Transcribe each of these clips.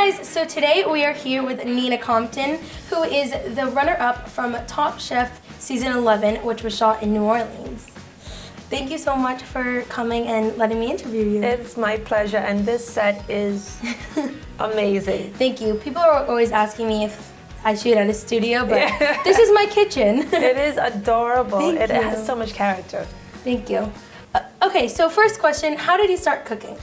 guys, so today we are here with Nina Compton, who is the runner-up from Top Chef Season 11, which was shot in New Orleans. Thank you so much for coming and letting me interview you. It's my pleasure, and this set is amazing. Thank you. People are always asking me if I shoot at a studio, but this is my kitchen. It is adorable. Thank It you. has so much character. Thank you. Okay, so first question, how did you start cooking?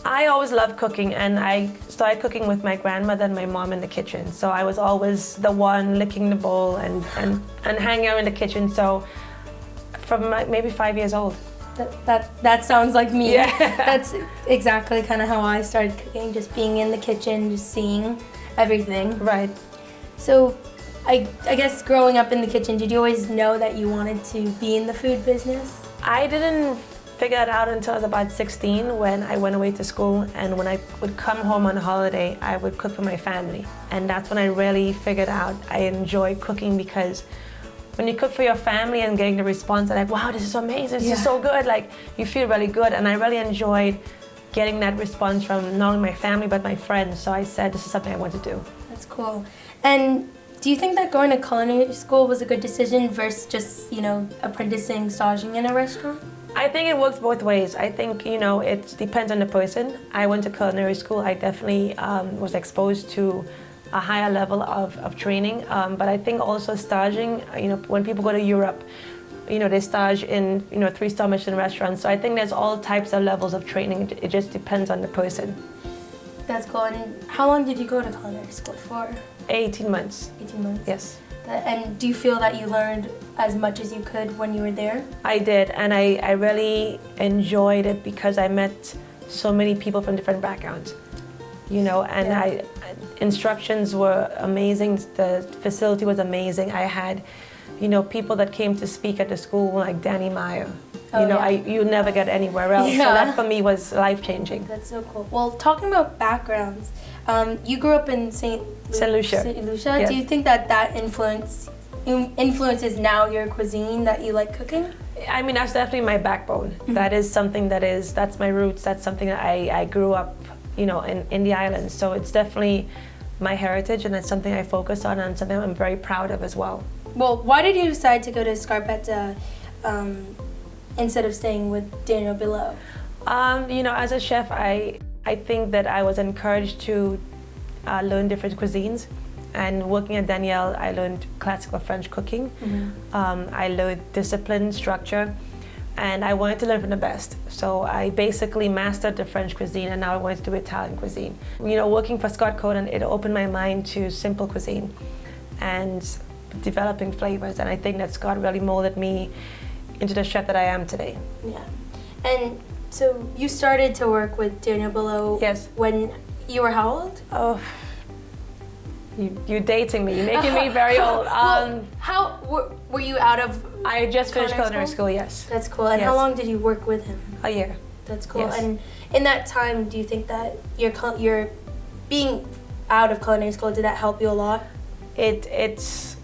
I always loved cooking, and I started cooking with my grandmother and my mom in the kitchen. So I was always the one licking the bowl and hanging out in the kitchen. So from maybe 5 years old. That sounds like me. Yeah. That's exactly kind of how I started cooking, just being in the kitchen, just seeing everything. Right. So I guess growing up in the kitchen, did you always know that you wanted to be in the food business? I didn't figure it out until I was about 16 when I went away to school, and when I would come home on holiday, I would cook for my family. And that's when I really figured out I enjoy cooking, because when you cook for your family and getting the response, they're like, wow, this is amazing, this is so good, like you feel really good. And I really enjoyed getting that response from not only my family but my friends. So I said, this is something I want to do. That's cool. And do you think that going to culinary school was a good decision versus just, apprenticing, staging in a restaurant? I think it works both ways. I think, it depends on the person. I went to culinary school. I definitely was exposed to a higher level of training. But I think also staging, when people go to Europe, they stage in, 3-star Michelin restaurants. So I think there's all types of levels of training. It just depends on the person. That's cool. And how long did you go to culinary school for? 18 months. 18 months? Yes. And do you feel that you learned as much as you could when you were there? I did, and I really enjoyed it because I met so many people from different backgrounds, and instructions were amazing, the facility was amazing. I had, people that came to speak at the school like Danny Meyer. You never get anywhere else. Yeah. So that for me was life-changing. That's so cool. Well, talking about backgrounds, you grew up in St Lucia. St Lucia. Yes. Do you think that influences now your cuisine, that you like cooking? I mean, that's definitely my backbone. Mm-hmm. That is something that's my roots. That's something that I grew up, in the islands. So it's definitely my heritage, and it's something I focus on, and something I'm very proud of as well. Well, why did you decide to go to Scarpeta instead of staying with Daniel Boulud? As a chef, I think that I was encouraged to learn different cuisines. And working at Daniel, I learned classical French cooking. Mm-hmm. I learned discipline, structure, and I wanted to learn from the best. So I basically mastered the French cuisine, and now I wanted to do Italian cuisine. Working for Scott Conant, it opened my mind to simple cuisine and developing flavors. And I think that Scott really molded me into the chef that I am today. Yeah. And so you started to work with Daniel Boulud. Yes. When you were how old? Oh, you're dating me. You're making me very old. How were you out of? I just finished culinary school. Yes. That's cool. And how long did you work with him? A year. That's cool. Yes. And in that time, do you think that your being out of culinary school, did that help you a lot? It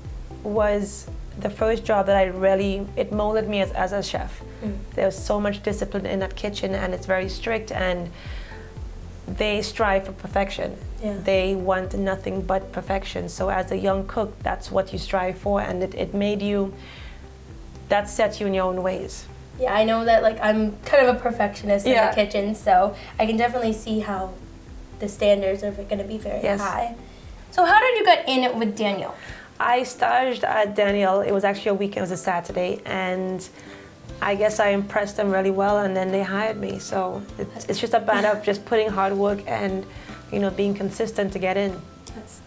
was the first job that it molded me as a chef. Mm. There's so much discipline in that kitchen, and it's very strict, and they strive for perfection. Yeah. They want nothing but perfection. So as a young cook, that's what you strive for, and that sets you in your own ways. Yeah, I know that I'm kind of a perfectionist in the kitchen, so I can definitely see how the standards are going to be very high. So how did you get in with Daniel? I staged at Daniel. It was actually a weekend, it was a Saturday, and I guess I impressed them really well, and then they hired me. So it's just a matter of just putting hard work and being consistent to get in.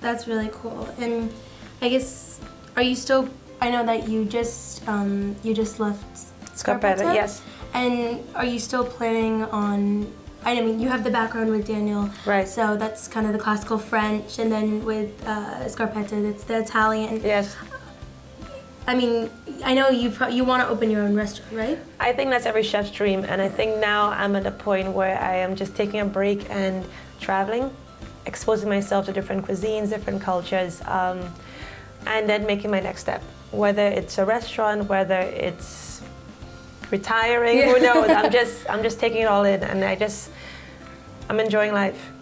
That's really cool. And I guess, are you still? I know that you just left Scarpeta. Yes. And are you still planning on? I mean, you have the background with Daniel, right? So that's kind of the classical French, and then with Scarpeta, that's the Italian. Yes. I mean, I know you want to open your own restaurant, right? I think that's every chef's dream, and I think now I'm at a point where I am just taking a break and traveling, exposing myself to different cuisines, different cultures, and then making my next step. Whether it's a restaurant, whether it's retiring, who knows? I'm just taking it all in, and I'm enjoying life.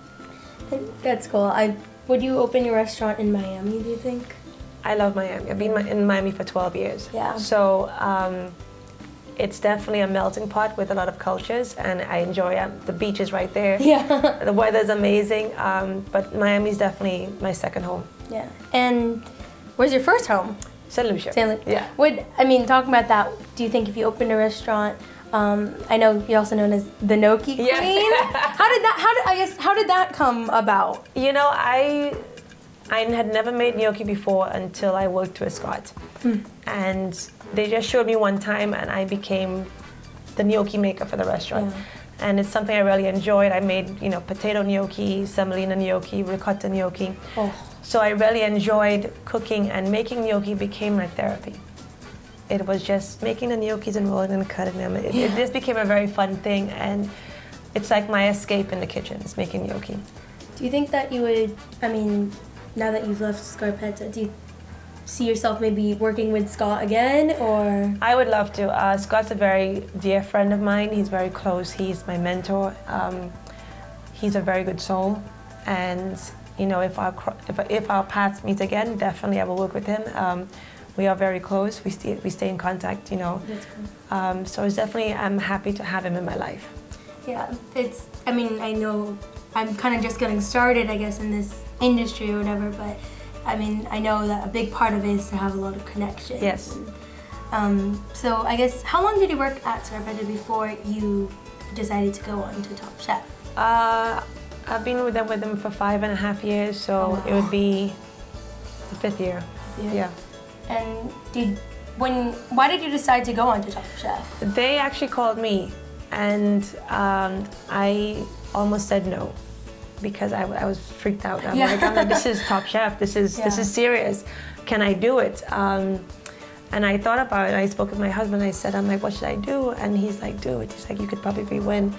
That's cool. Would you open your restaurant in Miami, do you think? I love Miami. I've been in Miami for 12 years. Yeah. So it's definitely a melting pot with a lot of cultures, and I enjoy the beach is right there. Yeah. The weather's amazing, but Miami's definitely my second home. Yeah. And where's your first home? St Lucia. St. Lucia. Yeah. Talking about that, do you think if you opened a restaurant, I know you're also known as the gnocchi queen. Yes. How did that come about? You know, I had never made gnocchi before until I worked with Scott. And they just showed me one time, and I became the gnocchi maker for the restaurant. Yeah. And it's something I really enjoyed. I made, potato gnocchi, semolina gnocchi, ricotta gnocchi. Oh. So I really enjoyed cooking, and making gnocchi became my therapy. It was just making the gnocchis and rolling and cutting them. It just became a very fun thing, and it's like my escape in the kitchen, is making gnocchi. Do you think that you would, now that you've left Scarpeta, do you see yourself maybe working with Scott again, or? I would love to. Scott's a very dear friend of mine. He's very close. He's my mentor. He's a very good soul, and if our paths meet again, definitely I will work with him. We are very close. We stay in contact. That's cool. So it's definitely, I'm happy to have him in my life. Yeah, I know I'm kind of just getting started, I guess, in this industry or whatever, but I know that a big part of it is to have a lot of connections. Yes. So I guess, how long did you work at Sarapada before you decided to go on to Top Chef? I've been with them for 5.5 years, so it would be the 5th year. Yeah. And why did you decide to go on to Top Chef? They actually called me, and I almost said no, because I was freaked out. I'm like, this is Top Chef. This is serious. Can I do it? And I thought about it. I spoke with my husband. I said, what should I do? And he's like, do it. He's like, you could probably win.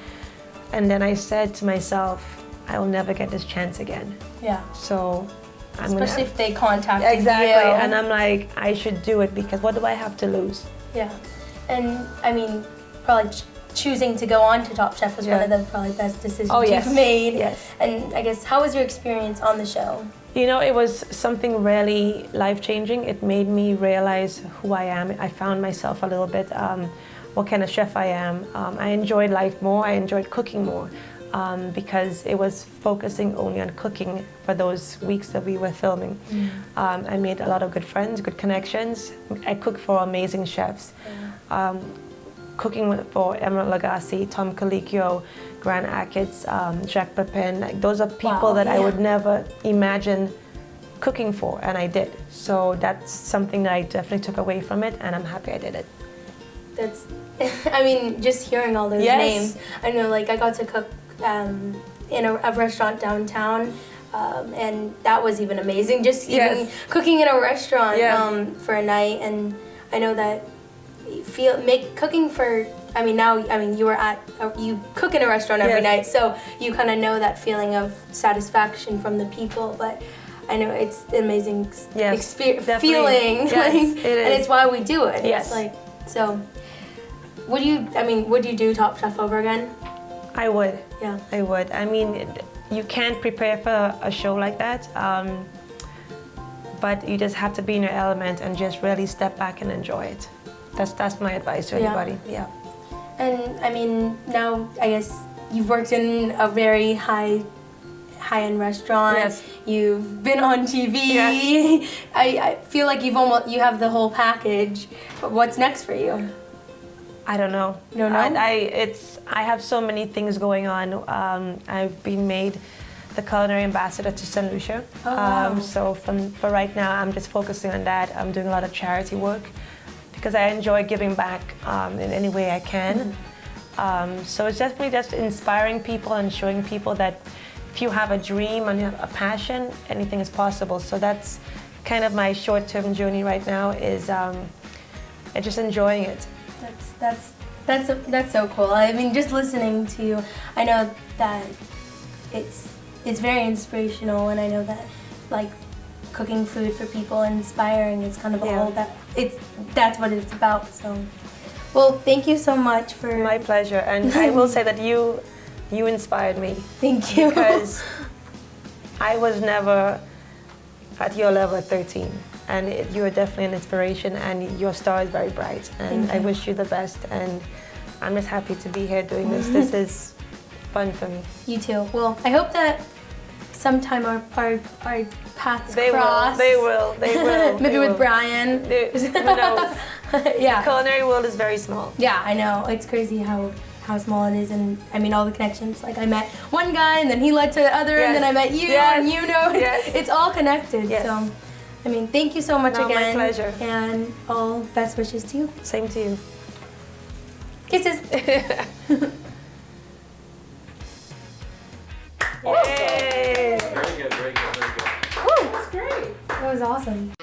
And then I said to myself, I will never get this chance again. Yeah. So especially if they contacted you. Exactly. And I'm like, I should do it, because what do I have to lose? Yeah. And probably choosing to go on to Top Chef was one of the probably best decisions you've made. Yes. And I guess, how was your experience on the show? It was something really life-changing. It made me realize who I am. I found myself a little bit, what kind of chef I am. I enjoyed life more. I enjoyed cooking more, because it was focusing only on cooking for those weeks that we were filming. I made a lot of good friends, good connections. I cooked for amazing chefs. Cooking for Emerald Lagasse, Tom Colicchio, Grant Achatz, Jacques Pepin. Those are people that I would never imagine cooking for, and I did. So that's something that I definitely took away from it, and I'm happy I did it. That's, just hearing all those names. I know, I got to cook in a restaurant downtown, and that was even amazing. Just even cooking in a restaurant for a night, and I know that cooking for. You cook in a restaurant every night, so you kind of know that feeling of satisfaction from the people. But I know it's an amazing feeling, and it's why we do it. Yes. It's so. Would you do Top Chef over again? I would. Yeah. I would. You can't prepare for a show like that, but you just have to be in your element and just really step back and enjoy it. That's my advice to anybody. Yeah. And now I guess you've worked in a very high-end restaurant. Yes. You've been on TV. Yes. I feel like you have the whole package. But what's next for you? I don't know. You don't know? I have so many things going on. I've been made the Culinary Ambassador to St Lucia. Oh, wow. So for right now, I'm just focusing on that. I'm doing a lot of charity work, because I enjoy giving back in any way I can. So it's definitely just inspiring people and showing people that if you have a dream and you have a passion, anything is possible. So that's kind of my short-term journey right now, is just enjoying it. That's so cool. Just listening to you, I know that it's very inspirational, and I know that cooking food for people and inspiring is kind of all that's what it's about. So, well, thank you so much for. My pleasure, and I will say that you inspired me. Thank you. Because I was never at your level at 13. And you are definitely an inspiration, and your star is very bright. And I wish you the best. And I'm just happy to be here doing this. This is fun for me. You too. Well, I hope that sometime our paths They cross. will. Maybe with Brian. Who knows? Yeah. The culinary world is very small. Yeah, I know. It's crazy how small it is, and I mean all the connections. Like I met one guy, and then he led to the other, and then I met you, and you know, it's all connected. Yes. So, I mean, thank you so much again. My pleasure. And all best wishes to you. Same to you. Kisses. Yay! Very good, very good, very good. Woo! That's great. That was awesome.